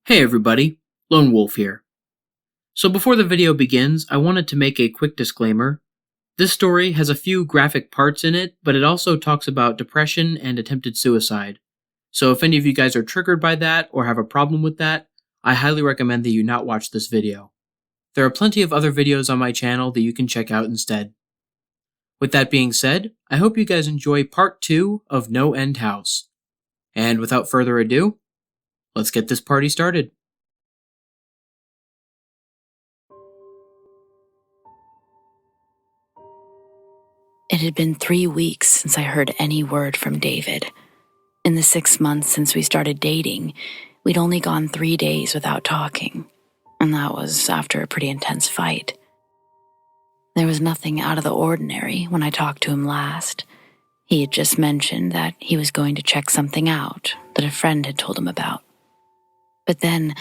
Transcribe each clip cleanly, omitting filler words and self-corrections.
Hey everybody, Lone Wolf here. So before the video begins, I wanted to make a quick disclaimer. This story has a few graphic parts in it, but it also talks about depression and attempted suicide. So if any of you guys are triggered by that or have a problem with that, I highly recommend that you not watch this video. There are plenty of other videos on my channel that you can check out instead. With that being said, I hope you guys enjoy part 2 of NoEnd House. And without further ado, let's get this party started. It had been 3 weeks since I heard any word from David. In the 6 months since we started dating, we'd only gone 3 days without talking, and that was after a pretty intense fight. There was nothing out of the ordinary when I talked to him last. He had just mentioned that he was going to check something out that a friend had told him about. But then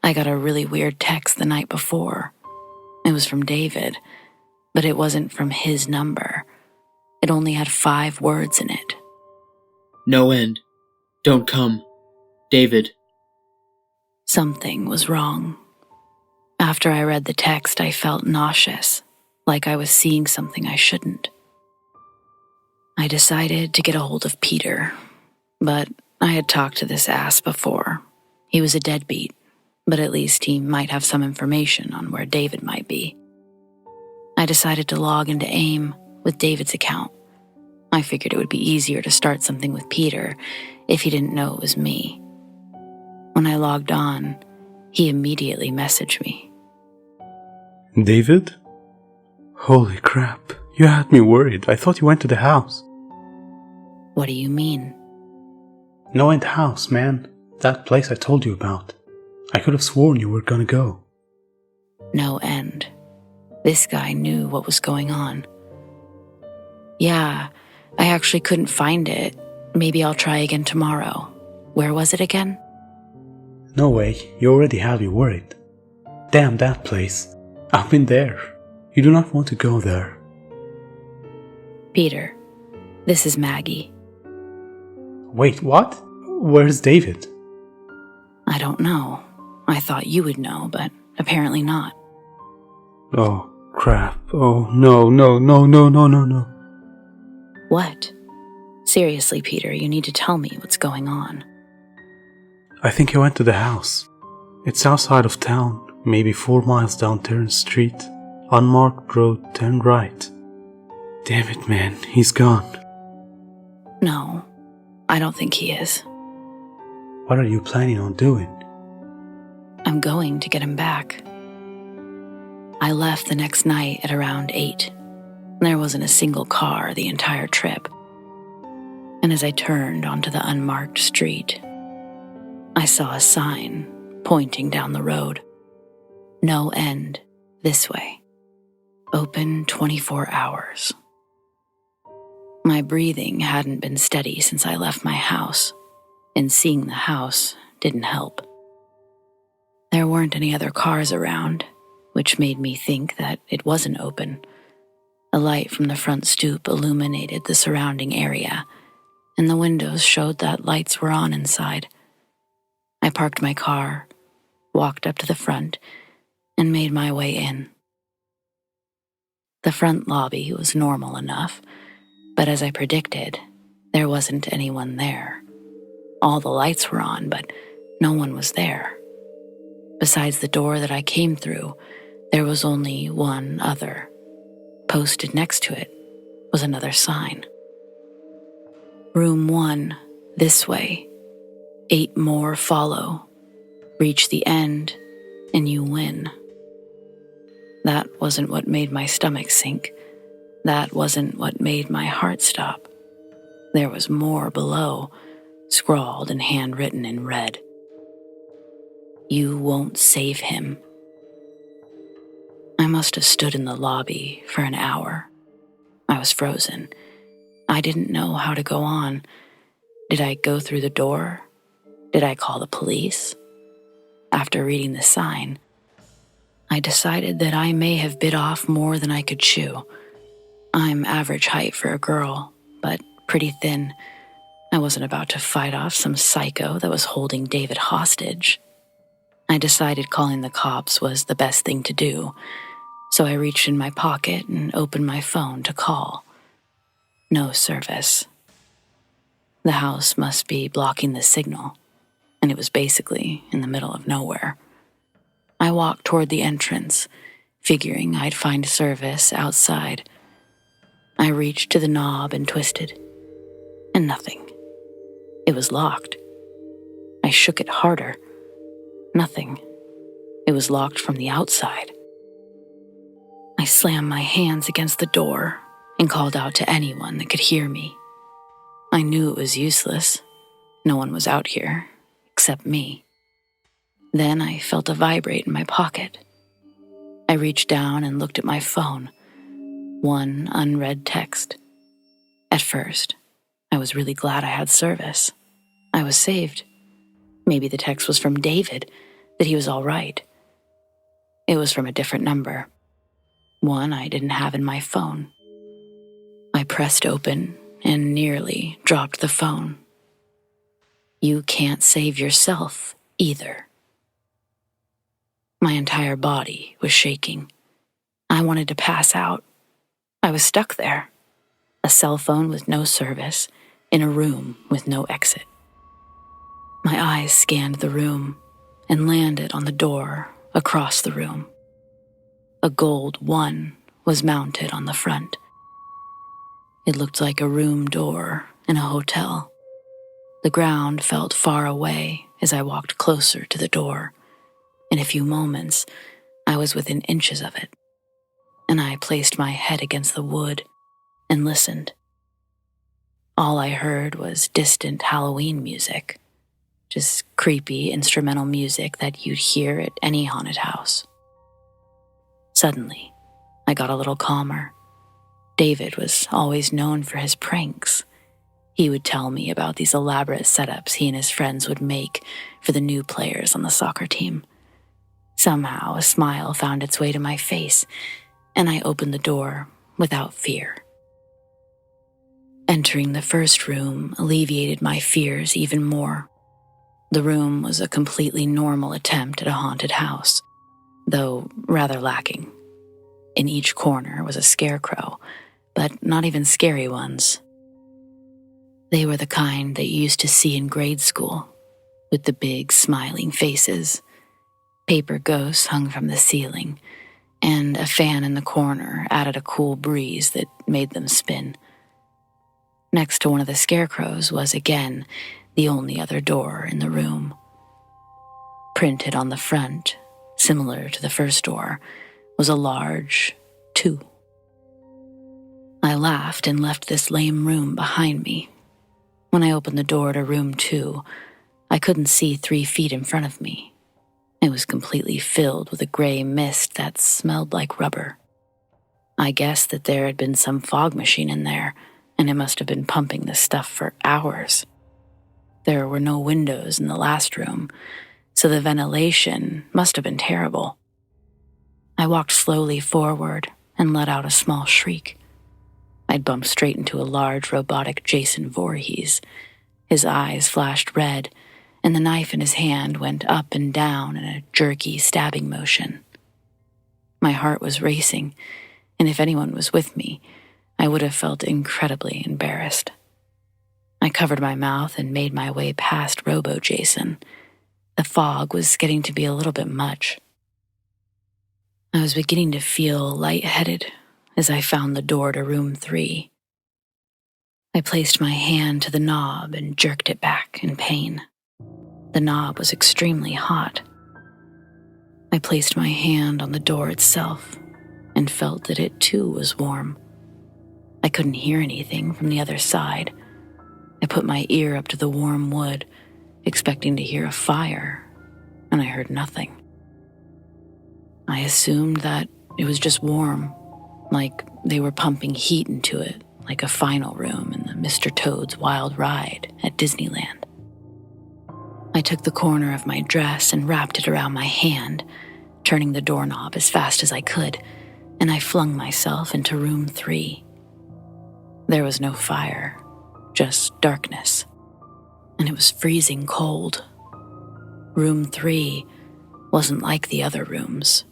I got a really weird text the night before. It was from David, but it wasn't from his number. It only had 5 words in it. No end. Don't come. David. Something was wrong. After I read the text, I felt nauseous, like I was seeing something I shouldn't. I decided to get a hold of Peter, but I had talked to this ass before. He was a deadbeat, but at least he might have some information on where David might be. I decided to log into AIM with David's account. I figured it would be easier to start something with Peter if he didn't know it was me. When I logged on, he immediately messaged me. David? Holy crap, you had me worried. I thought you went to the house. What do you mean? NoEnd House, man. That place I told you about. I could have sworn you were gonna go. NoEnd. This guy knew what was going on. Yeah, I actually couldn't find it. Maybe I'll try again tomorrow. Where was it again? No way, you already have me worried. Damn that place. I've been there. You do not want to go there. Peter, this is Maggie. Wait, what? Where's David? I don't know. I thought you would know, but apparently not. Oh, crap. Oh, no. What? Seriously, Peter, you need to tell me what's going on. I think he went to the house. It's outside of town, maybe 4 miles down Turn Street. Unmarked road, turn right. Damn it, man, he's gone. No, I don't think he is. What are you planning on doing? I'm going to get him back. I left the next night at around 8. There wasn't a single car the entire trip. And as I turned onto the unmarked street, I saw a sign pointing down the road. No end, this way. Open 24 hours. My breathing hadn't been steady since I left my house, and seeing the house didn't help. There weren't any other cars around, which made me think that it wasn't open. A light from the front stoop illuminated the surrounding area, and the windows showed that lights were on inside. I parked my car, walked up to the front, and made my way in. The front lobby was normal enough, but as I predicted, there wasn't anyone there. All the lights were on, but no one was there. Besides the door that I came through, there was only one other. Posted next to it was another sign. Room 1, this way. 8 more follow. Reach the end, and you win. That wasn't what made my stomach sink. That wasn't what made my heart stop. There was more below, scrawled and handwritten in red. You won't save him. I must have stood in the lobby for an hour. I was frozen. I didn't know how to go on. Did I go through the door? Did I call the police? After reading the sign, I decided that I may have bit off more than I could chew. I'm average height for a girl, but pretty thin. I wasn't about to fight off some psycho that was holding David hostage. I decided calling the cops was the best thing to do, so I reached in my pocket and opened my phone to call. No service. The house must be blocking the signal, and it was basically in the middle of nowhere. I walked toward the entrance, figuring I'd find service outside. I reached to the knob and twisted, and nothing. It was locked. I shook it harder. Nothing. It was locked from the outside. I slammed my hands against the door and called out to anyone that could hear me. I knew it was useless. No one was out here, except me. Then I felt a vibrate in my pocket. I reached down and looked at my phone. One unread text. At first, I was really glad I had service. I was saved. Maybe the text was from David, that he was all right. It was from a different number. One I didn't have in my phone. I pressed open and nearly dropped the phone. You can't save yourself either. My entire body was shaking. I wanted to pass out. I was stuck there. A cell phone with no service, in a room with no exit. My eyes scanned the room and landed on the door across the room. A gold 1 was mounted on the front. It looked like a room door in a hotel. The ground felt far away as I walked closer to the door. In a few moments, I was within inches of it, and I placed my head against the wood and listened. All I heard was distant Halloween music, just creepy instrumental music that you'd hear at any haunted house. Suddenly, I got a little calmer. David was always known for his pranks. He would tell me about these elaborate setups he and his friends would make for the new players on the soccer team. Somehow, a smile found its way to my face, and I opened the door without fear. Entering the first room alleviated my fears even more. The room was a completely normal attempt at a haunted house, though rather lacking. In each corner was a scarecrow, but not even scary ones. They were the kind that you used to see in grade school, with the big smiling faces. Paper ghosts hung from the ceiling, and a fan in the corner added a cool breeze that made them spin. Next to one of the scarecrows was, again, the only other door in the room. Printed on the front, similar to the first door, was a large 2. I laughed and left this lame room behind me. When I opened the door to room 2, I couldn't see 3 feet in front of me. It was completely filled with a gray mist that smelled like rubber. I guessed that there had been some fog machine in there, and it must have been pumping this stuff for hours. There were no windows in the last room, so the ventilation must have been terrible. I walked slowly forward and let out a small shriek. I'd bumped straight into a large robotic Jason Voorhees. His eyes flashed red, and the knife in his hand went up and down in a jerky stabbing motion. My heart was racing, and if anyone was with me, I would have felt incredibly embarrassed. I covered my mouth and made my way past Robo-Jason. The fog was getting to be a little bit much. I was beginning to feel lightheaded as I found the door to room 3. I placed my hand to the knob and jerked it back in pain. The knob was extremely hot. I placed my hand on the door itself and felt that it too was warm. I couldn't hear anything from the other side. I put my ear up to the warm wood, expecting to hear a fire, and I heard nothing. I assumed that it was just warm, like they were pumping heat into it, like a final room in the Mr. Toad's Wild Ride at Disneyland. I took the corner of my dress and wrapped it around my hand, turning the doorknob as fast as I could, and I flung myself into room 3. There was no fire, just darkness, and it was freezing cold. Room 3 wasn't like the other rooms.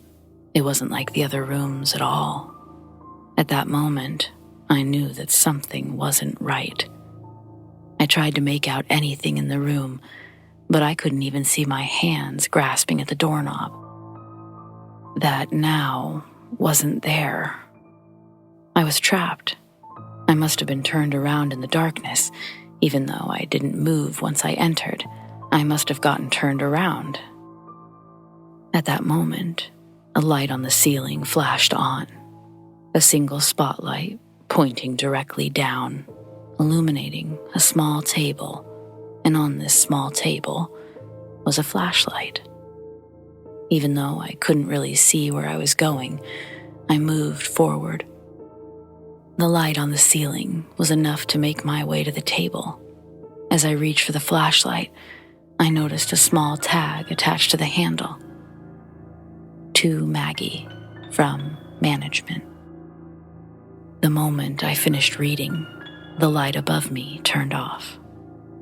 It wasn't like the other rooms at all. At that moment, I knew that something wasn't right. I tried to make out anything in the room, but I couldn't even see my hands grasping at the doorknob. That now wasn't there. I was trapped. I must have been turned around in the darkness. Even though I didn't move once I entered, I must have gotten turned around. At that moment, a light on the ceiling flashed on. A single spotlight pointing directly down, illuminating a small table, and on this small table was a flashlight. Even though I couldn't really see where I was going, I moved forward. The light on the ceiling was enough to make my way to the table. As I reached for the flashlight, I noticed a small tag attached to the handle. To Maggie, from management. The moment I finished reading, the light above me turned off,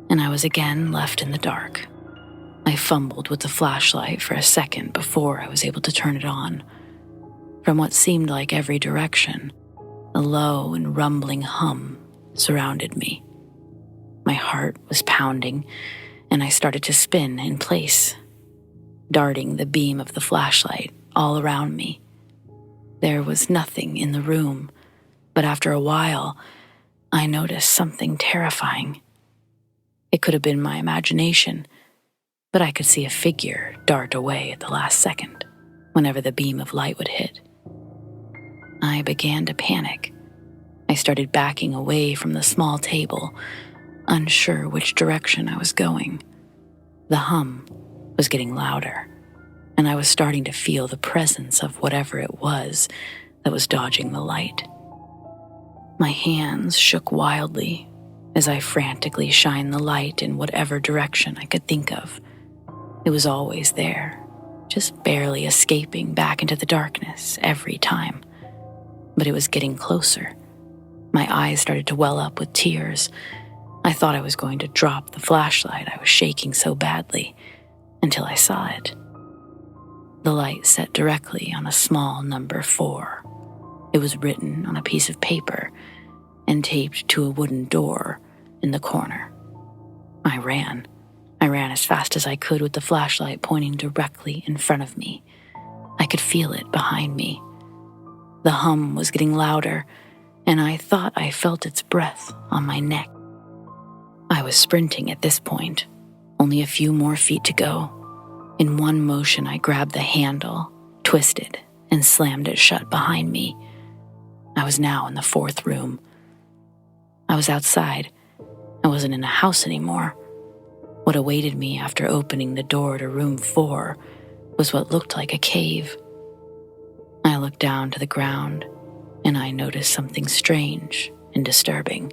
and I was again left in the dark. I fumbled with the flashlight for a second before I was able to turn it on. From what seemed like every direction, a low and rumbling hum surrounded me. My heart was pounding, and I started to spin in place, darting the beam of the flashlight all around me. There was nothing in the room, but after a while, I noticed something terrifying. It could have been my imagination, but I could see a figure dart away at the last second, whenever the beam of light would hit. I began to panic. I started backing away from the small table, unsure which direction I was going. The hum was getting louder, and I was starting to feel the presence of whatever it was that was dodging the light. My hands shook wildly as I frantically shined the light in whatever direction I could think of. It was always there, just barely escaping back into the darkness every time. But it was getting closer. My eyes started to well up with tears. I thought I was going to drop the flashlight. I was shaking so badly until I saw it. The light set directly on a small number 4. It was written on a piece of paper and taped to a wooden door in the corner. I ran as fast as I could with the flashlight pointing directly in front of me. I could feel it behind me. The hum was getting louder, and I thought I felt its breath on my neck. I was sprinting at this point, only a few more feet to go. In one motion, I grabbed the handle, twisted, and slammed it shut behind me. I was now in the 4th room. I was outside. I wasn't in a house anymore. What awaited me after opening the door to room 4 was what looked like a cave. I looked down to the ground, and I noticed something strange and disturbing.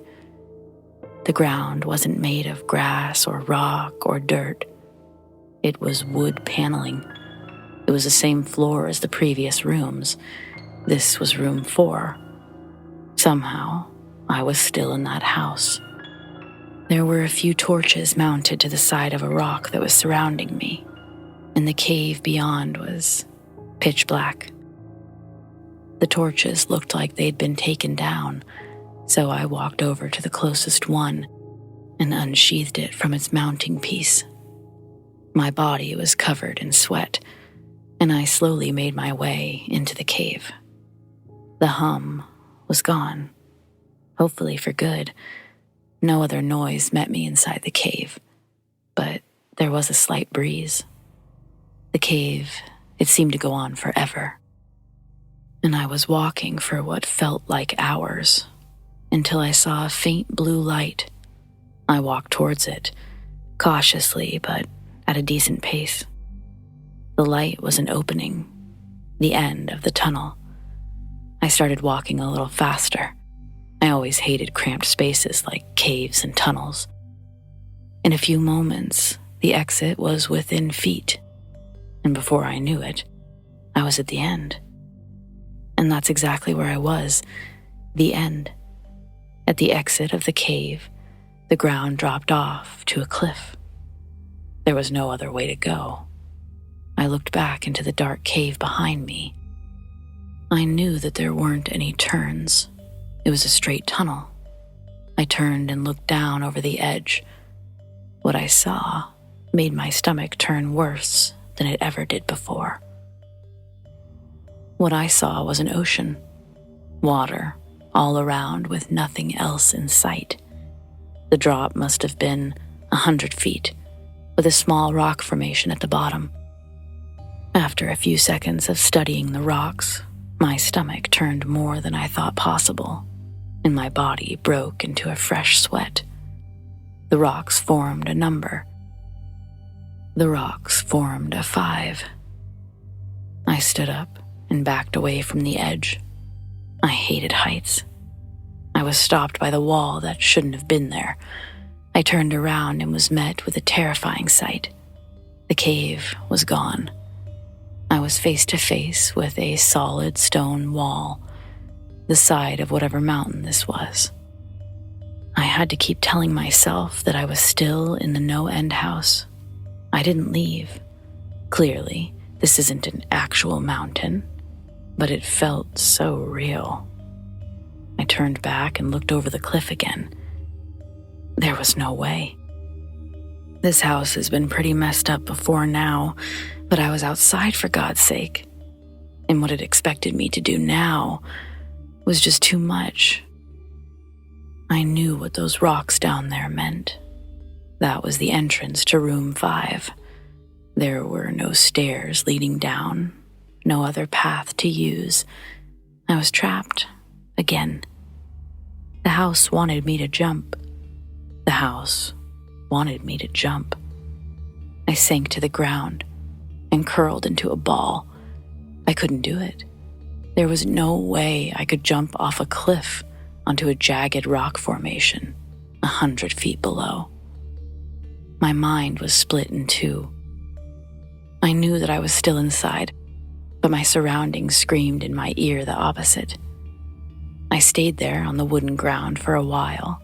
The ground wasn't made of grass or rock or dirt. It was wood paneling. It was the same floor as the previous rooms. This was room 4. Somehow, I was still in that house. There were a few torches mounted to the side of a rock that was surrounding me, and the cave beyond was pitch black. The torches looked like they'd been taken down, so I walked over to the closest one and unsheathed it from its mounting piece. My body was covered in sweat, and I slowly made my way into the cave. The hum was gone, hopefully for good. No other noise met me inside the cave, but there was a slight breeze. The cave, it seemed to go on forever. And I was walking for what felt like hours, until I saw a faint blue light. I walked towards it, cautiously but at a decent pace. The light was an opening, the end of the tunnel. I started walking a little faster. I always hated cramped spaces like caves and tunnels. In a few moments, the exit was within feet, and before I knew it, I was at the end. And that's exactly where I was, the end. At the exit of the cave, the ground dropped off to a cliff. There was no other way to go. I looked back into the dark cave behind me. I knew that there weren't any turns. It was a straight tunnel. I turned and looked down over the edge. What I saw made my stomach turn worse than it ever did before. What I saw was an ocean. Water all around with nothing else in sight. The drop must have been 100 feet, with a small rock formation at the bottom. After a few seconds of studying the rocks, my stomach turned more than I thought possible, and my body broke into a fresh sweat. The rocks formed a number. The rocks formed a 5. I stood up and backed away from the edge. I hated heights. I was stopped by the wall that shouldn't have been there. I turned around and was met with a terrifying sight. The cave was gone. I was face to face with a solid stone wall, the side of whatever mountain this was. I had to keep telling myself that I was still in the NoEnd House. I didn't leave. Clearly, this isn't an actual mountain, but it felt so real. I turned back and looked over the cliff again. There was no way. This house has been pretty messed up before now, but I was outside for God's sake. And what it expected me to do now was just too much. I knew what those rocks down there meant. That was the entrance to room 5. There were no stairs leading down, no other path to use. I was trapped again. The house wanted me to jump. The house wanted me to jump. I sank to the ground and curled into a ball. I couldn't do it. There was no way I could jump off a cliff onto a jagged rock formation 100 feet below. My mind was split in two. I knew that I was still inside, but my surroundings screamed in my ear the opposite. I stayed there on the wooden ground for a while.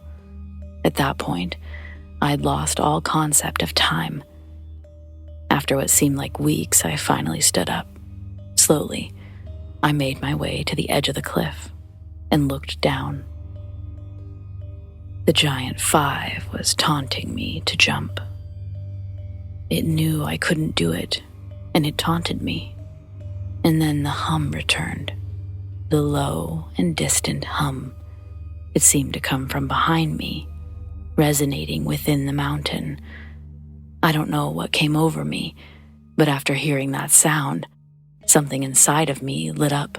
At that point, I'd lost all concept of time. After what seemed like weeks, I finally stood up. Slowly, I made my way to the edge of the cliff and looked down. The giant 5 was taunting me to jump. It knew I couldn't do it, and it taunted me. And then the hum returned, the low and distant hum. It seemed to come from behind me, resonating within the mountain. I don't know what came over me, but after hearing that sound, something inside of me lit up.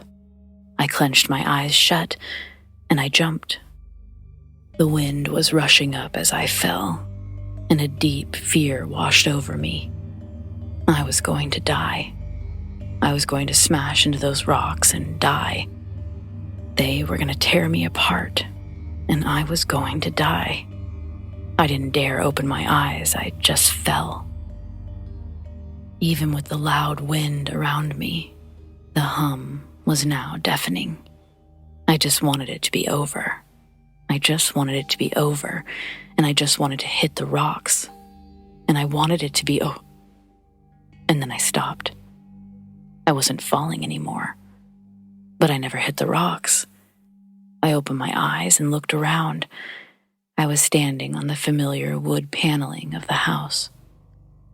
I clenched my eyes shut, and I jumped. The wind was rushing up as I fell, and a deep fear washed over me. I was going to die. I was going to smash into those rocks and die. They were going to tear me apart, and I was going to die. I didn't dare open my eyes, I just fell. Even with the loud wind around me, the hum was now deafening. I just wanted it to be over. I just wanted it to be over, and I just wanted to hit the rocks. And I wanted it to be And then I stopped. I wasn't falling anymore, but I never hit the rocks. I opened my eyes and looked around. I was standing on the familiar wood paneling of the house.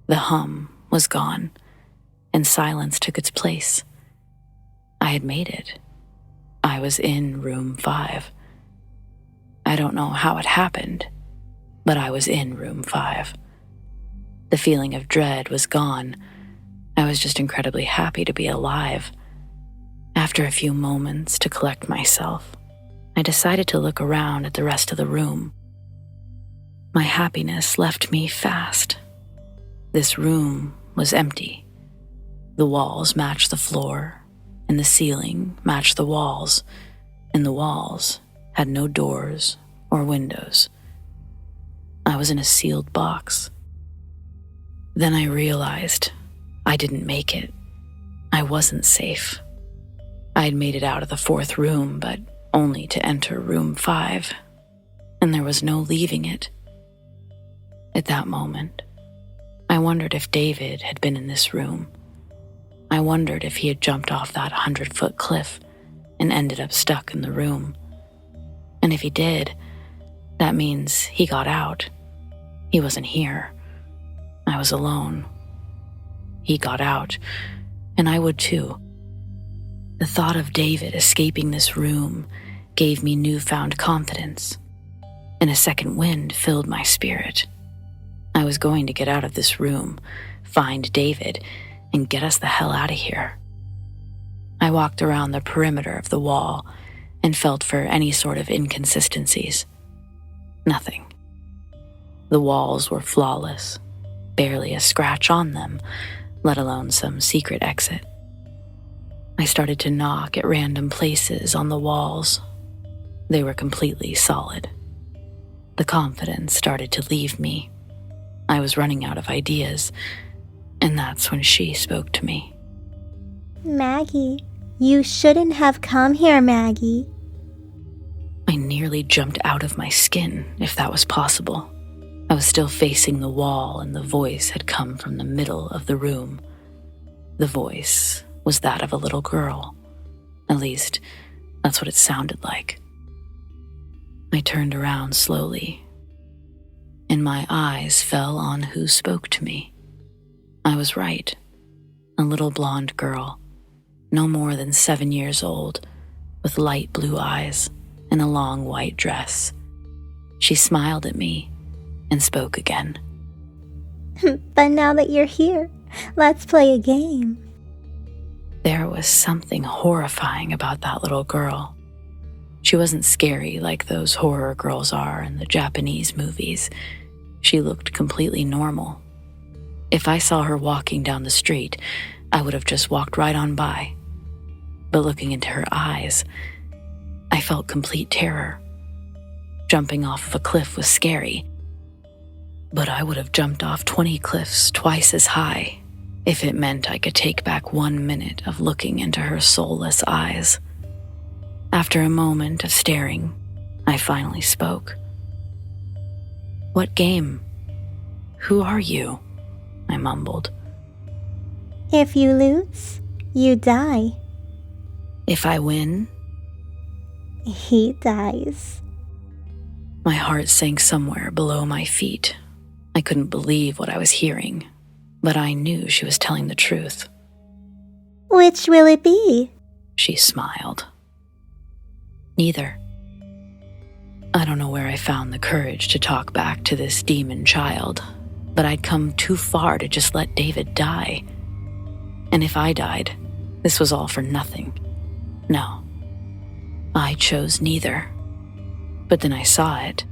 The hum was gone, and silence took its place. I had made it. I was in room 5. I don't know how it happened, but I was in room 5. The feeling of dread was gone. I was just incredibly happy to be alive. After a few moments to collect myself, I decided to look around at the rest of the room. My happiness left me fast. This room was empty. The walls matched the floor, and the ceiling matched the walls, and the walls had no doors or windows. I was in a sealed box. Then I realized I didn't make it. I wasn't safe. I had made it out of the 4th room, but only to enter room 5, and there was no leaving it. At that moment, I wondered if David had been in this room. I wondered if he had jumped off that 100-foot cliff and ended up stuck in the room. And if he did, that means he got out. He wasn't here. I was alone. He got out, and I would too. The thought of David escaping this room gave me newfound confidence, and a second wind filled my spirit. I was going to get out of this room, find David, and get us the hell out of here. I walked around the perimeter of the wall and felt for any sort of inconsistencies. Nothing. The walls were flawless, barely a scratch on them, let alone some secret exit. I started to knock at random places on the walls. They were completely solid. The confidence started to leave me. I was running out of ideas, and that's when she spoke to me. Maggie, you shouldn't have come here, Maggie. I nearly jumped out of my skin, if that was possible. I was still facing the wall, and the voice had come from the middle of the room. The voice was that of a little girl. At least, that's what it sounded like. I turned around slowly, and my eyes fell on who spoke to me. I was right. A little blonde girl, no more than 7 years old, with light blue eyes and a long white dress. She smiled at me and spoke again. But now that you're here, let's play a game. There was something horrifying about that little girl. She wasn't scary like those horror girls are in the Japanese movies. She looked completely normal. If I saw her walking down the street, I would have just walked right on by. But looking into her eyes, I felt complete terror. Jumping off of a cliff was scary, but I would have jumped off 20 cliffs twice as high if it meant I could take back 1 minute of looking into her soulless eyes. After a moment of staring, I finally spoke. "What game? Who are you?" I mumbled. If you lose, you die. "If I win?" He dies. My heart sank somewhere below my feet. I couldn't believe what I was hearing, but I knew she was telling the truth. Which will it be? She smiled. Neither. I don't know where I found the courage to talk back to this demon child, but I'd come too far to just let David die. And if I died, this was all for nothing. No. I chose neither. But then I saw it.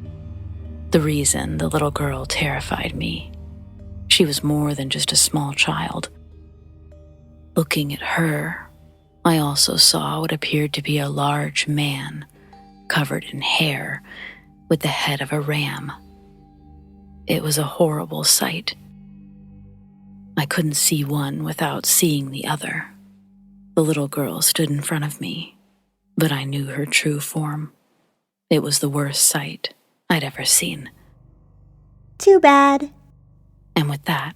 The reason the little girl terrified me. She was more than just a small child. Looking at her, I also saw what appeared to be a large man, covered in hair, with the head of a ram. It was a horrible sight. I couldn't see one without seeing the other. The little girl stood in front of me, but I knew her true form. It was the worst sight I'd ever seen. Too bad. And with that,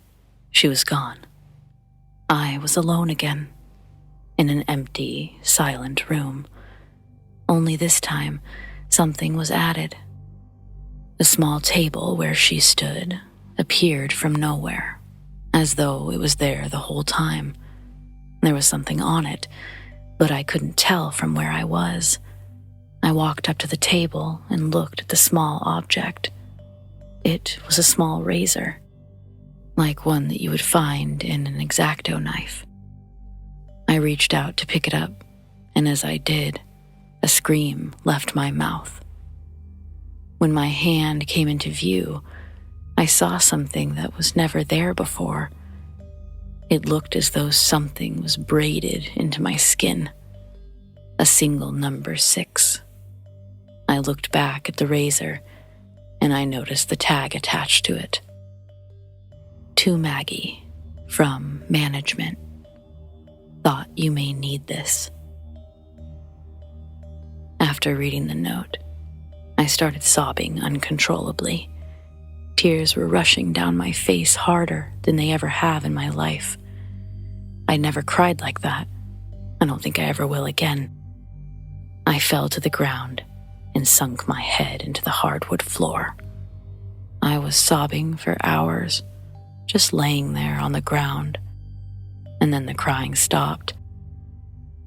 she was gone. I was alone again, in an empty, silent room. Only this time, something was added. The small table where she stood appeared from nowhere, as though it was there the whole time. There was something on it, but I couldn't tell from where I was. I walked up to the table and looked at the small object. It was a small razor, like one that you would find in an X-Acto knife. I reached out to pick it up, and as I did, a scream left my mouth. When my hand came into view, I saw something that was never there before. It looked as though something was braided into my skin. A single number 6. I looked back at the razor, and I noticed the tag attached to it. To Maggie, from management. Thought you may need this. After reading the note, I started sobbing uncontrollably. Tears were rushing down my face harder than they ever have in my life. I never cried like that. I don't think I ever will again. I fell to the ground and sunk my head into the hardwood floor. I was sobbing for hours, just laying there on the ground. And then the crying stopped,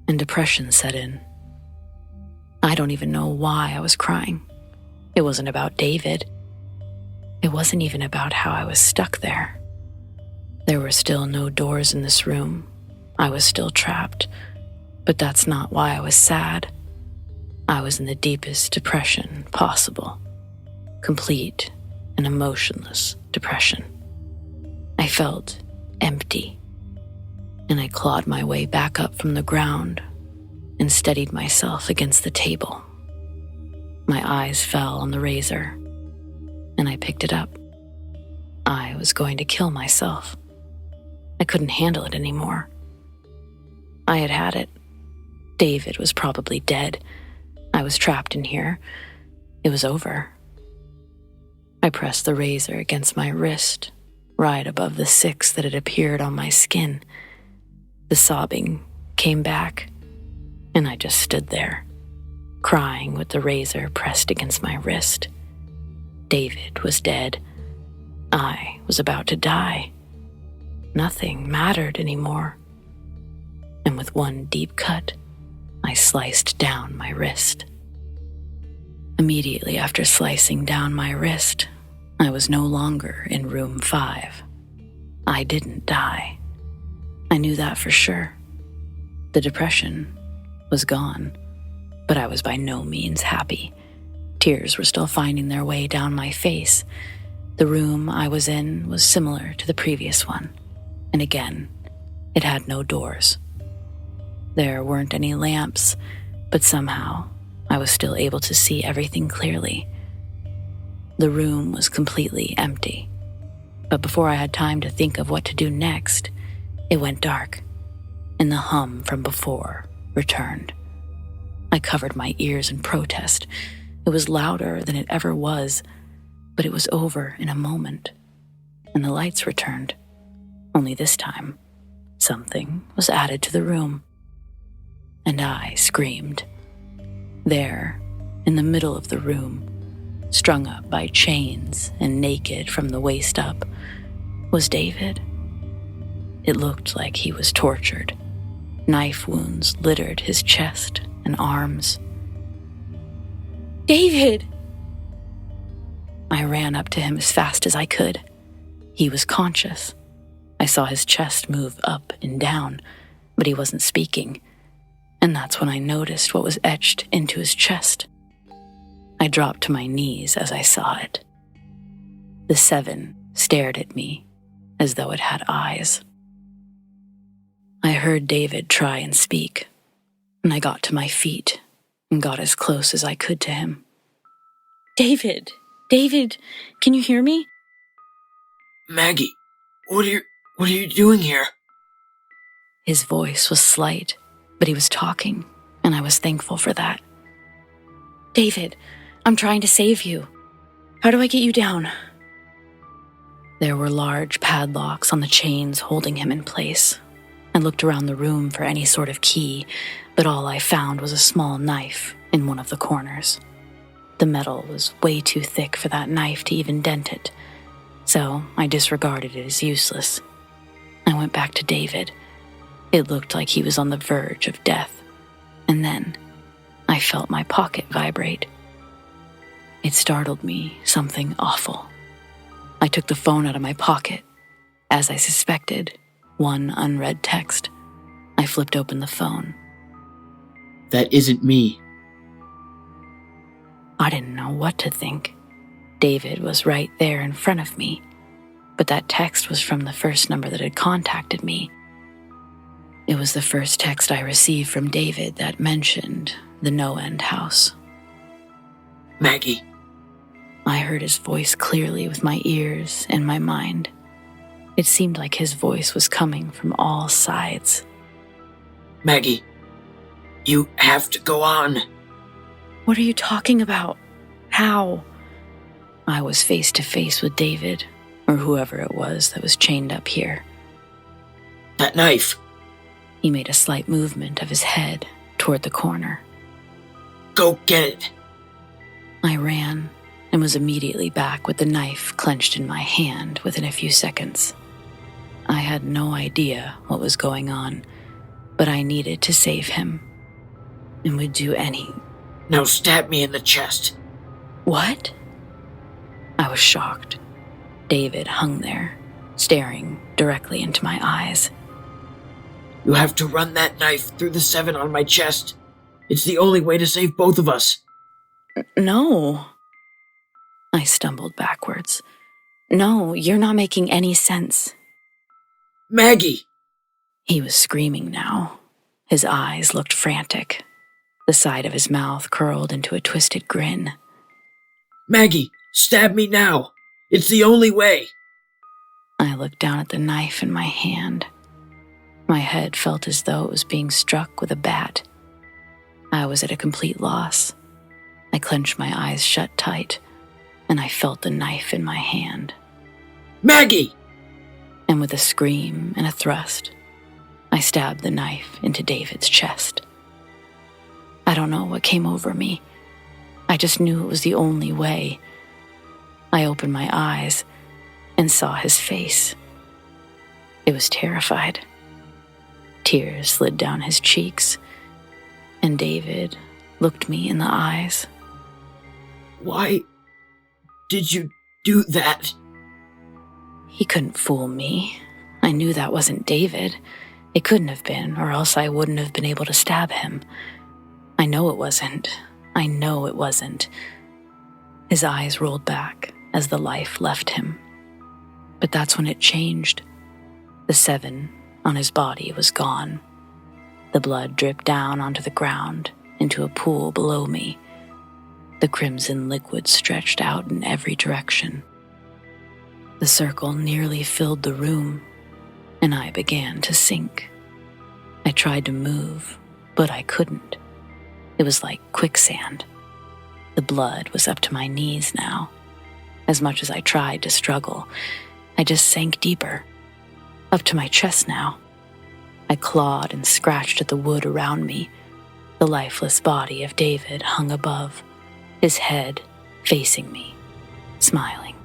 and depression set in. I don't even know why I was crying. It wasn't about David. It wasn't even about how I was stuck there. There were still no doors in this room. I was still trapped, but that's not why I was sad. I was in the deepest depression possible. Complete and emotionless depression. I felt empty, and I clawed my way back up from the ground and steadied myself against the table. My eyes fell on the razor, and I picked it up. I was going to kill myself. I couldn't handle it anymore. I had had it. David was probably dead. I was trapped in here. It was over. I pressed the razor against my wrist, right above the 6 that had appeared on my skin. The sobbing came back, and I just stood there, crying with the razor pressed against my wrist. David was dead. I was about to die. Nothing mattered anymore. And with one deep cut, I sliced down my wrist. Immediately after slicing down my wrist, I was no longer in room 5. I didn't die. I knew that for sure. The depression was gone, but I was by no means happy. Tears were still finding their way down my face. The room I was in was similar to the previous one, and again, it had no doors. There weren't any lamps, but somehow I was still able to see everything clearly. The room was completely empty, but before I had time to think of what to do next, it went dark, and the hum from before returned. I covered my ears in protest. It was louder than it ever was, but it was over in a moment, and the lights returned. Only this time, something was added to the room, and I screamed. There, in the middle of the room, strung up by chains and naked from the waist up, was David. It looked like he was tortured. Knife wounds littered his chest and arms. "David!" I ran up to him as fast as I could. He was conscious. I saw his chest move up and down, but he wasn't speaking. And that's when I noticed what was etched into his chest. I dropped to my knees as I saw it. The 7 stared at me as though it had eyes. I heard David try and speak, and I got to my feet and got as close as I could to him. "David! David! Can you hear me?" Maggie, what are you doing here? His voice was slight, but he was talking, and I was thankful for that. "David, I'm trying to save you. How do I get you down?" There were large padlocks on the chains holding him in place. I looked around the room for any sort of key, but all I found was a small knife in one of the corners. The metal was way too thick for that knife to even dent it, so I disregarded it as useless. I went back to David. It looked like he was on the verge of death, and then I felt my pocket vibrate. It startled me something awful. I took the phone out of my pocket. As I suspected, one unread text. I flipped open the phone. That isn't me. I didn't know what to think. David was right there in front of me, but that text was from the first number that had contacted me. It was the first text I received from David that mentioned the NoEnd House. Maggie. I heard his voice clearly with my ears and my mind. It seemed like his voice was coming from all sides. Maggie, you have to go on. What are you talking about? How? I was face to face with David, or whoever it was that was chained up here. That knife. He made a slight movement of his head toward the corner. Go get it! I ran and was immediately back with the knife clenched in my hand within a few seconds. I had no idea what was going on, but I needed to save him and would do any. Now stab me in the chest. What? I was shocked. David hung there, staring directly into my eyes. You have to run that knife through the 7 on my chest. It's the only way to save both of us. No. I stumbled backwards. No, you're not making any sense. Maggie! He was screaming now. His eyes looked frantic. The side of his mouth curled into a twisted grin. Maggie, stab me now. It's the only way. I looked down at the knife in my hand. My head felt as though it was being struck with a bat. I was at a complete loss. I clenched my eyes shut tight, and I felt the knife in my hand. Maggie! And with a scream and a thrust, I stabbed the knife into David's chest. I don't know what came over me. I just knew it was the only way. I opened my eyes and saw his face. It was terrified. Tears slid down his cheeks, and David looked me in the eyes. Why did you do that? He couldn't fool me. I knew that wasn't David. It couldn't have been, or else I wouldn't have been able to stab him. I know it wasn't. I know it wasn't. His eyes rolled back as the life left him. But that's when it changed. The 7 on his body was gone. The blood dripped down onto the ground, into a pool below me. The crimson liquid stretched out in every direction. The circle nearly filled the room, and I began to sink. I tried to move, but I couldn't. It was like quicksand. The blood was up to my knees now. As much as I tried to struggle, I just sank deeper, up to my chest now. I clawed and scratched at the wood around me. The lifeless body of David hung above, his head facing me, smiling.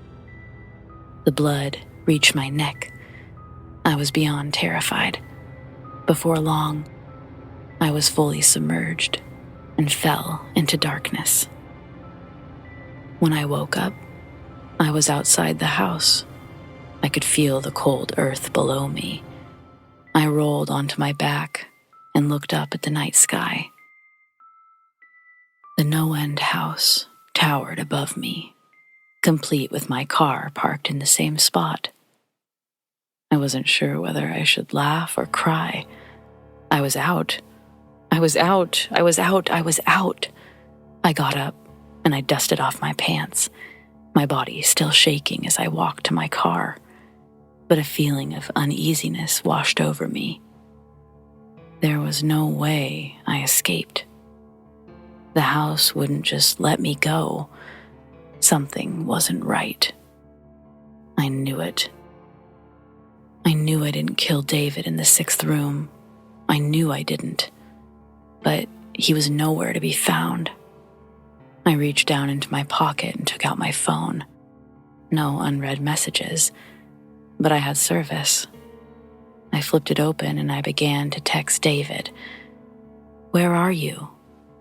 The blood reached my neck. I was beyond terrified. Before long, I was fully submerged and fell into darkness. When I woke up, I was outside the house. I could feel the cold earth below me. I rolled onto my back and looked up at the night sky. The NoEnd House towered above me, complete with my car parked in the same spot. I wasn't sure whether I should laugh or cry. I was out. I was out. I was out. I was out. I got up and I dusted off my pants, my body still shaking as I walked to my car, but a feeling of uneasiness washed over me. There was no way I escaped. The house wouldn't just let me go. Something wasn't right. I knew it. I knew I didn't kill David in the 6th room. I knew I didn't. But he was nowhere to be found. I reached down into my pocket and took out my phone. No unread messages, but I had service. I flipped it open and I began to text David. "Where are you?"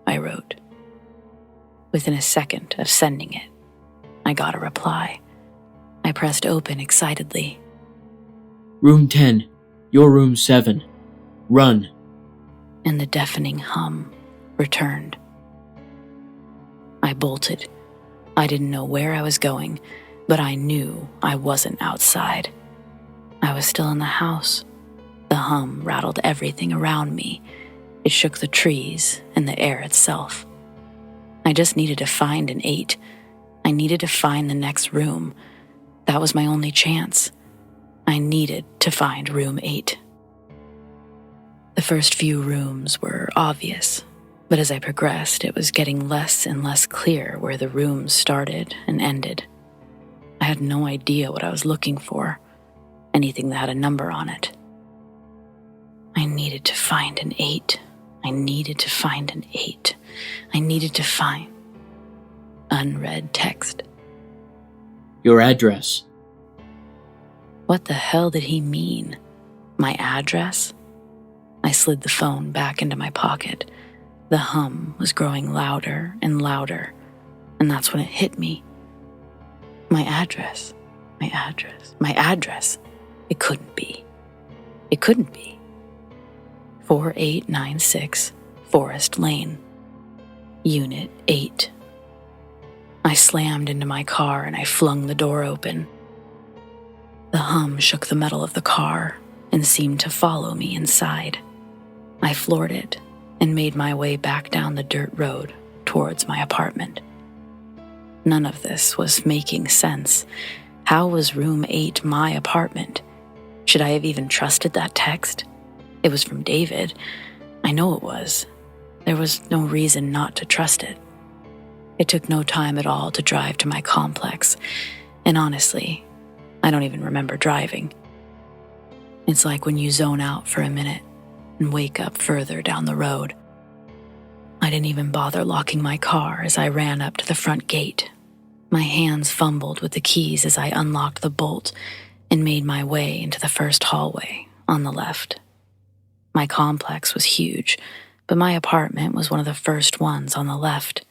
I wrote. Within a second of sending it, I got a reply. I pressed open excitedly. Room 10. Your room 7. Run. And the deafening hum returned. I bolted. I didn't know where I was going, but I knew I wasn't outside. I was still in the house. The hum rattled everything around me. It shook the trees and the air itself. I just needed to find an 8. I needed to find the next room. That was my only chance. I needed to find room 8. The first few rooms were obvious, but as I progressed, it was getting less and less clear where the rooms started and ended. I had no idea what I was looking for, anything that had a number on it. I needed to find an 8. I needed to find an 8. I needed to find... Unread text. Your address. What the hell did he mean? My address? I slid the phone back into my pocket. The hum was growing louder and louder, and that's when it hit me. My address. My address. My address. It couldn't be. It couldn't be. 4896 Forest Lane. Unit 8. I slammed into my car and I flung the door open. The hum shook the metal of the car and seemed to follow me inside. I floored it and made my way back down the dirt road towards my apartment. None of this was making sense. How was room 8 my apartment? Should I have even trusted that text? It was from David. I know it was. There was no reason not to trust it. It took no time at all to drive to my complex, and honestly, I don't even remember driving. It's like when you zone out for a minute and wake up further down the road. I didn't even bother locking my car as I ran up to the front gate. My hands fumbled with the keys as I unlocked the bolt and made my way into the first hallway on the left. My complex was huge, but my apartment was one of the first ones on the left.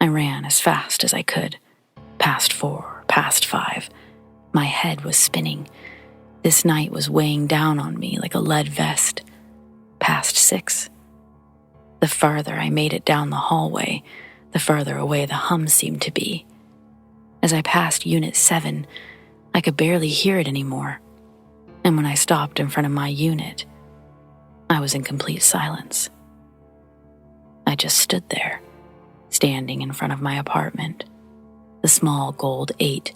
I ran as fast as I could. Past 4, past 5. My head was spinning. This night was weighing down on me like a lead vest. Past 6. The farther I made it down the hallway, the further away the hum seemed to be. As I passed Unit 7, I could barely hear it anymore. And when I stopped in front of my unit, I was in complete silence. I just stood there, standing in front of my apartment. The small gold 8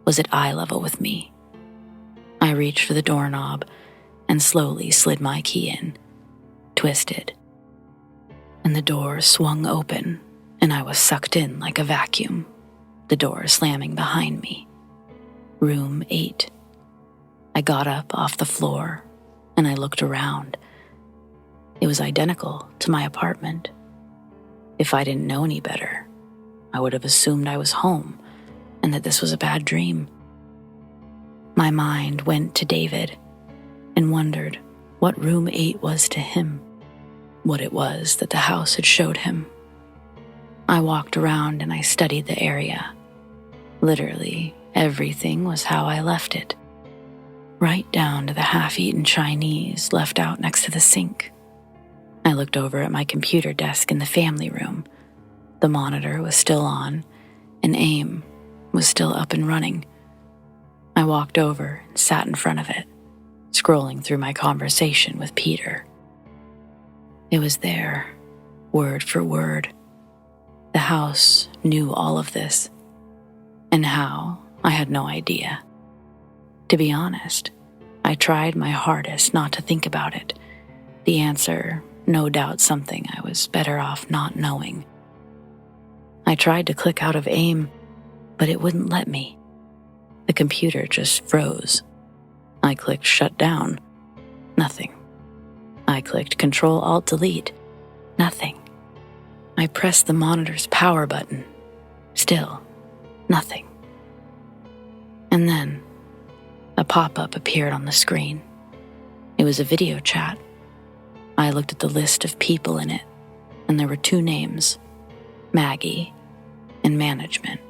was at eye level with me. I reached for the doorknob and slowly slid my key in, twisted, and the door swung open and I was sucked in like a vacuum, the door slamming behind me. Room 8. I got up off the floor and I looked around. It was identical to my apartment. If I didn't know any better, I would have assumed I was home and that this was a bad dream. My mind went to David and wondered what room 8 was to him, what it was that the house had showed him. I walked around and I studied the area. Literally, everything was how I left it, right down to the half-eaten Chinese left out next to the sink. I looked over at my computer desk in the family room. The monitor was still on, and AIM was still up and running. I walked over and sat in front of it, scrolling through my conversation with Peter. It was there, word for word. The house knew all of this, and how, I had no idea. To be honest, I tried my hardest not to think about it. The answer, no doubt something I was better off not knowing. I tried to click out of AIM, but it wouldn't let me. The computer just froze. I clicked shut down. Nothing. I clicked Control-Alt-Delete. Nothing. I pressed the monitor's power button. Still, nothing. And then, a pop-up appeared on the screen. It was a video chat. I looked at the list of people in it, and there were 2 names, Maggie and Management.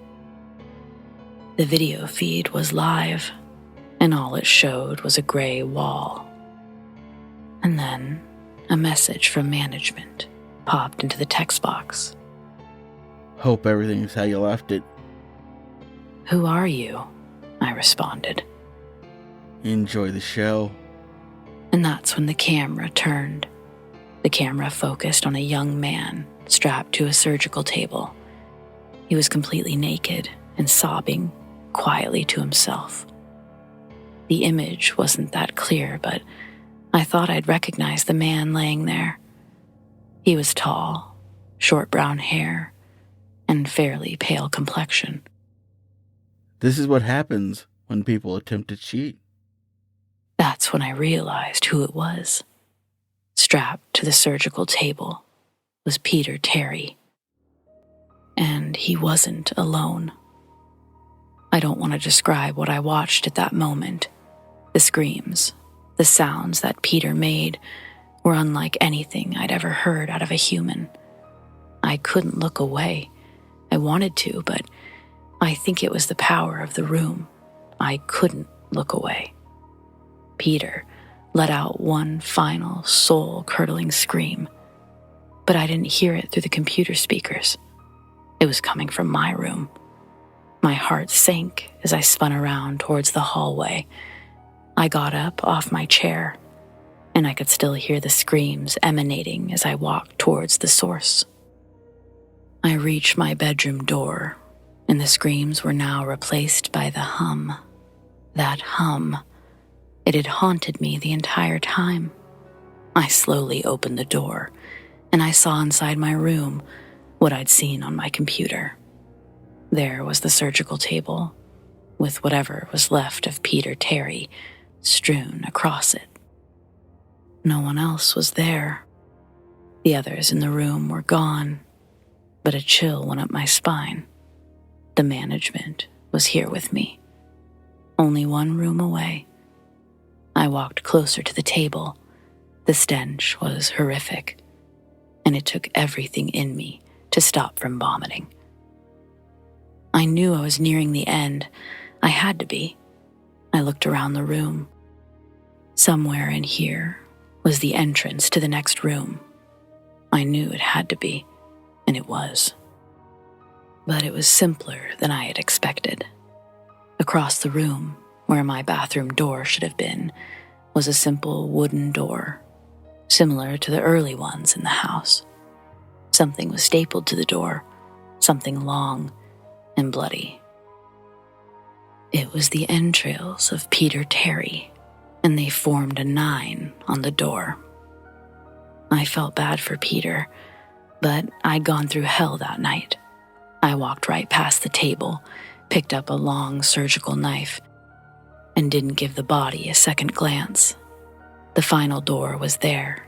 The video feed was live, and all it showed was a gray wall. And then, a message from Management popped into the text box. Hope everything's how you left it. Who are you? I responded. Enjoy the show. And that's when the camera turned. The camera focused on a young man strapped to a surgical table. He was completely naked and sobbing quietly to himself. The image wasn't that clear, but I thought I'd recognize the man laying there. He was tall, short brown hair, and fairly pale complexion. This is what happens when people attempt to cheat. That's when I realized who it was. strapped to the surgical table was Peter Terry. And he wasn't alone. I don't want to describe what I watched at that moment. The screams, the sounds that Peter made were unlike anything I'd ever heard out of a human. I couldn't look away. I wanted to, but I think it was the power of the room. I couldn't look away. Peter let out one final soul-curdling scream, but I didn't hear it through the computer speakers. It was coming from my room. My heart sank as I spun around towards the hallway. I got up off my chair, and I could still hear the screams emanating as I walked towards the source. I reached my bedroom door, and the screams were now replaced by the hum. That hum. It had haunted me the entire time. I slowly opened the door, and I saw inside my room what I'd seen on my computer. There was the surgical table, with whatever was left of Peter Terry strewn across it. No one else was there. The others in the room were gone, but a chill went up my spine. The management was here with me, only one room away. I walked closer to the table. The stench was horrific, and it took everything in me to stop from vomiting. I knew I was nearing the end. I had to be. I looked around the room. Somewhere in here was the entrance to the next room. I knew it had to be, and it was. But it was simpler than I had expected. Across the room, where my bathroom door should have been, was a simple wooden door, similar to the early ones in the house. Something was stapled to the door, something long and bloody. It was the entrails of Peter Terry, and they formed a 9 on the door. I felt bad for Peter, but I'd gone through hell that night. I walked right past the table, picked up a long surgical knife, and didn't give the body a second glance. The final door was there,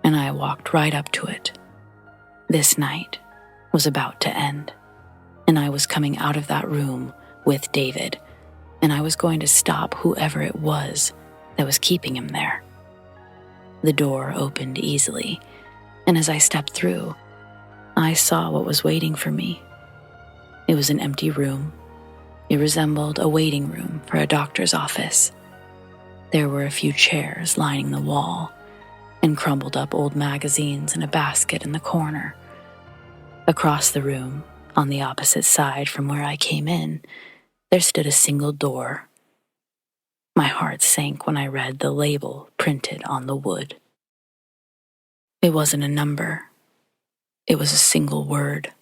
and I walked right up to it. This night was about to end, and I was coming out of that room with David, and I was going to stop whoever it was that was keeping him there. The door opened easily, and as I stepped through, I saw what was waiting for me. It was an empty room. It resembled a waiting room for a doctor's office. There were a few chairs lining the wall, and crumbled up old magazines in a basket in the corner. Across the room, on the opposite side from where I came in, there stood a single door. My heart sank when I read the label printed on the wood. It wasn't a number. It was a single word.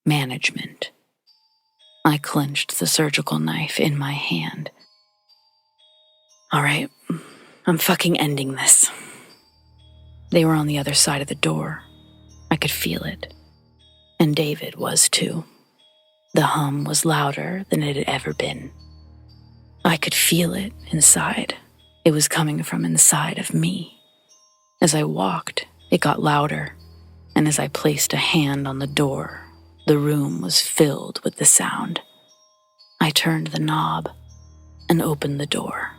Management. I clenched the surgical knife in my hand. All right, I'm fucking ending this. They were on the other side of the door. I could feel it. And David was too. The hum was louder than it had ever been. I could feel it inside. It was coming from inside of me. As I walked, it got louder, and as I placed a hand on the door, the room was filled with the sound. I turned the knob and opened the door.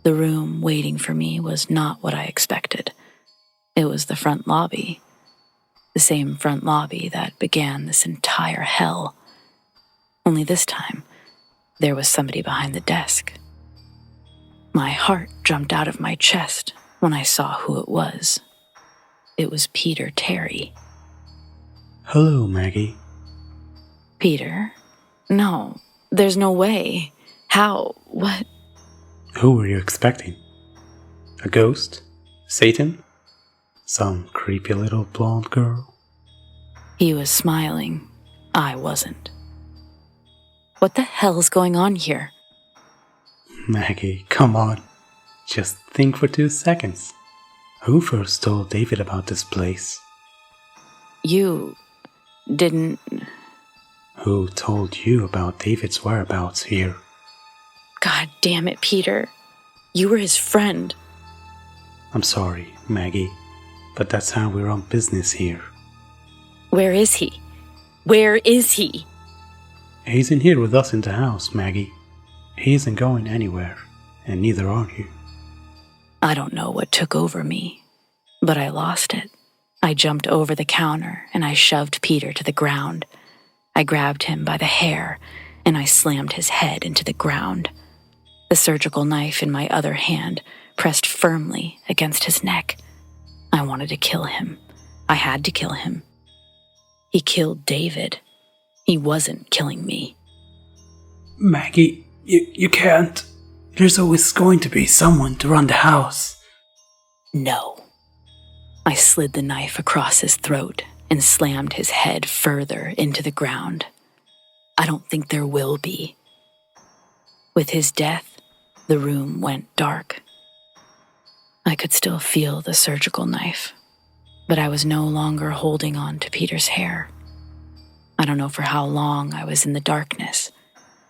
The room waiting for me was not what I expected. It was the front lobby. The same front lobby that began this entire hell. Only this time, there was somebody behind the desk. My heart jumped out of my chest when I saw who it was. It was Peter Terry. Hello, Maggie. Peter? No, there's no way. How? What? Who were you expecting? A ghost? Satan? Some creepy little blonde girl? He was smiling. I wasn't. What the hell is going on here? Maggie, come on. Just think for 2 seconds. Who first told David about this place? You didn't... Who told you about David's whereabouts here? God damn it, Peter. You were his friend. I'm sorry, Maggie, but that's how we run business here. Where is he? Where is he? He's in here with us in the house, Maggie. He isn't going anywhere, and neither are you. I don't know what took over me, but I lost it. I jumped over the counter and I shoved Peter to the ground. I grabbed him by the hair and I slammed his head into the ground. The surgical knife in my other hand pressed firmly against his neck. I wanted to kill him. I had to kill him. He killed David. He wasn't killing me. Maggie, you can't. There's always going to be someone to run the house. No. I slid the knife across his throat and slammed his head further into the ground. I don't think there will be. With his death, the room went dark. I could still feel the surgical knife, but I was no longer holding on to Peter's hair. I don't know for how long I was in the darkness,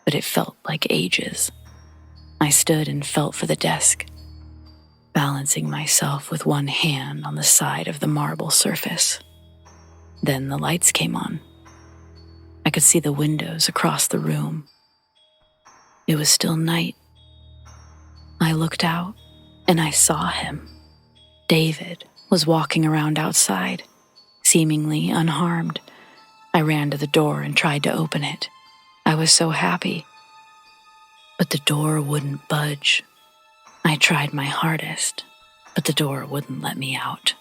but it felt like ages. I stood and felt for the desk, balancing myself with one hand on the side of the marble surface. Then the lights came on. I could see the windows across the room. It was still night. I looked out and I saw him. David was walking around outside, seemingly unharmed. I ran to the door and tried to open it. I was so happy. But the door wouldn't budge. I tried my hardest, but the door wouldn't let me out.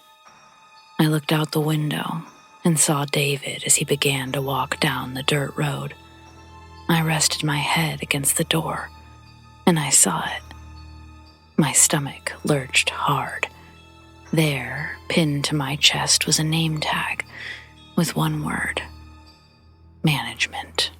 I looked out the window and saw David as he began to walk down the dirt road. I rested my head against the door, and I saw it. My stomach lurched hard. There, pinned to my chest, was a name tag with one word: management.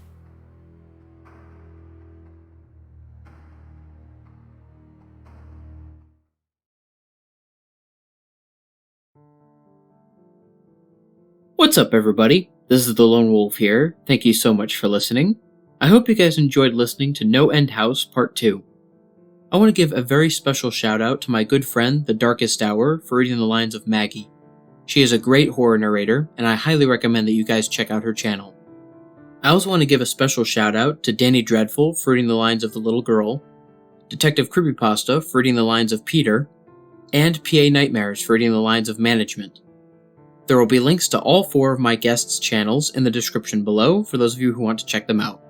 What's up, everybody? This is the Lone Wolf here. Thank you so much for listening. I hope you guys enjoyed listening to NoEnd House Part 2. I want to give a very special shout out to my good friend, The Darkest Hour, for reading the lines of Maggie. She is a great horror narrator, and I highly recommend that you guys check out her channel. I also want to give a special shout out to Danie Dreadful for reading the lines of the little girl, Detective Creepypasta for reading the lines of Peter, and PA Nightmares for reading the lines of management. There will be links to all 4 of my guests' channels in the description below for those of you who want to check them out.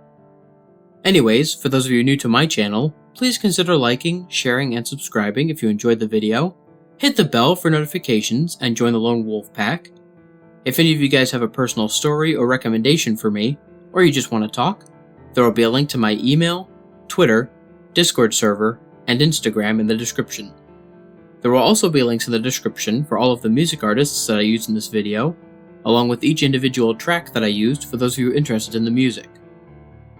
Anyways, for those of you new to my channel, please consider liking, sharing, and subscribing if you enjoyed the video. Hit the bell for notifications and join the Lone Wolf Pack. If any of you guys have a personal story or recommendation for me, or you just want to talk, there will be a link to my email, Twitter, Discord server, and Instagram in the description. There will also be links in the description for all of the music artists that I used in this video, along with each individual track that I used for those of you interested in the music.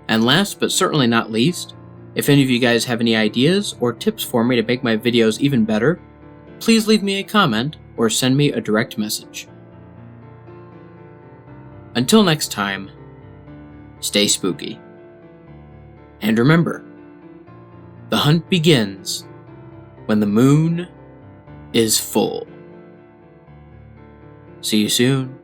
And last but certainly not least, if any of you guys have any ideas or tips for me to make my videos even better, please leave me a comment or send me a direct message. Until next time, stay spooky. And remember, the hunt begins when the moon is full. See you soon.